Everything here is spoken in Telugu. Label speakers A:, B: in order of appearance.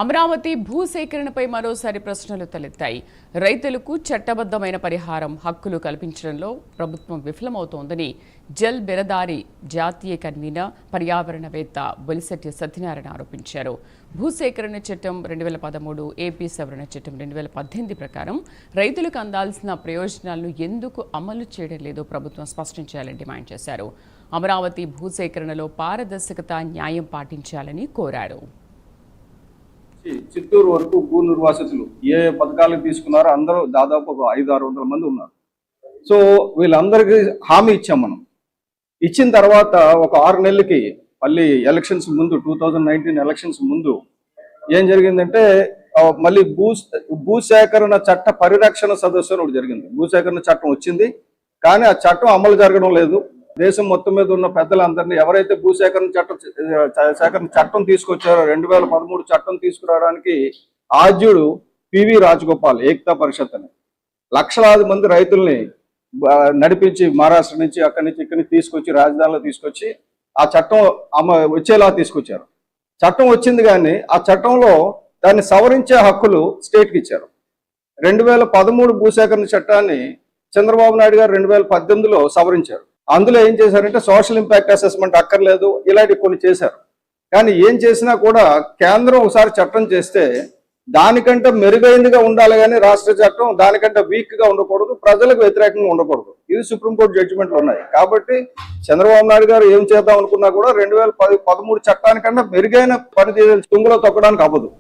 A: అమరావతి భూసేకరణపై మరోసారి ప్రశ్నలు తలెత్తాయి. రైతులకు చట్టబద్ధమైన పరిహారం, హక్కులు కల్పించడంలో ప్రభుత్వం విఫలమవుతోందని జల్ బిరదారి జాతీయ కన్వీనర్, పర్యావరణవేత్త బొలిశెట్టి సత్యనారాయణ ఆరోపించారు. భూసేకరణ చట్టం 2013, ఏపీ సవరణ చట్టం 2018 ప్రకారం రైతులకు అందాల్సిన ప్రయోజనాలను ఎందుకు అమలు చేయడం లేదో ప్రభుత్వం స్పష్టం చేయాలని డిమాండ్ చేశారు. అమరావతి భూసేకరణలో పారదర్శకత, న్యాయం పాటించాలని కోరారు.
B: చిత్తూరు వరకు భూ నిర్వాసితులు ఏ పథకాలు తీసుకున్నారో అందరూ దాదాపు ఒక 500-600 మంది ఉన్నారు. సో వీళ్ళందరికీ హామీ ఇచ్చాం మనం. ఇచ్చిన తర్వాత ఒక 6 నెలలకి మళ్ళీ ఎలక్షన్స్ ముందు 2019 ఎలక్షన్స్ ముందు ఏం జరిగిందంటే మళ్ళీ భూసేకరణ చట్ట పరిరక్షణ సదస్సు ఒకటి జరిగింది. భూసేకరణ చట్టం వచ్చింది, కానీ ఆ చట్టం అమలు జరగడం లేదు. దేశం మొత్తం మీద ఉన్న పెద్దలందరినీ ఎవరైతే భూసేకరణ చట్టం తీసుకొచ్చారో 2013 చట్టం తీసుకురావడానికి ఆద్యుడు పివి రాజగోపాల్ ఏకతా పరిషత్ అని లక్షలాది మంది రైతుల్ని నడిపించి మహారాష్ట్ర నుంచి అక్కడి నుంచి ఇక్కడి నుంచి తీసుకొచ్చి రాజధానిలో తీసుకొచ్చి ఆ చట్టం వచ్చేలా తీసుకొచ్చారు. చట్టం వచ్చింది, కానీ ఆ చట్టంలో దాన్ని సవరించే హక్కులు స్టేట్కి ఇచ్చారు. 2013 భూసేకరణ చట్టాన్ని చంద్రబాబు నాయుడు గారు 2018లో సవరించారు. అందులో ఏం చేశారంటే సోషల్ ఇంపాక్ట్ అసెస్మెంట్ అక్కర్లేదు, ఇలాంటి కొన్ని చేశారు. కానీ ఏం చేసినా కూడా కేంద్రం ఒకసారి చట్టం చేస్తే దానికంటే మెరుగైనదిగా ఉండాలి, కానీ రాష్ట్ర చట్టం దానికంటే వీక్గా ఉండకూడదు, ప్రజలకు వ్యతిరేకంగా ఉండకూడదు. ఇది సుప్రీంకోర్టు జడ్జిమెంట్లు ఉన్నాయి. కాబట్టి చంద్రబాబు నాయుడు గారు ఏం చేద్దాం అనుకున్నా కూడా 2013 చట్టానికన్నా మెరుగైన పనితీరు తుంగలో తొక్కడానికి అవ్వదు.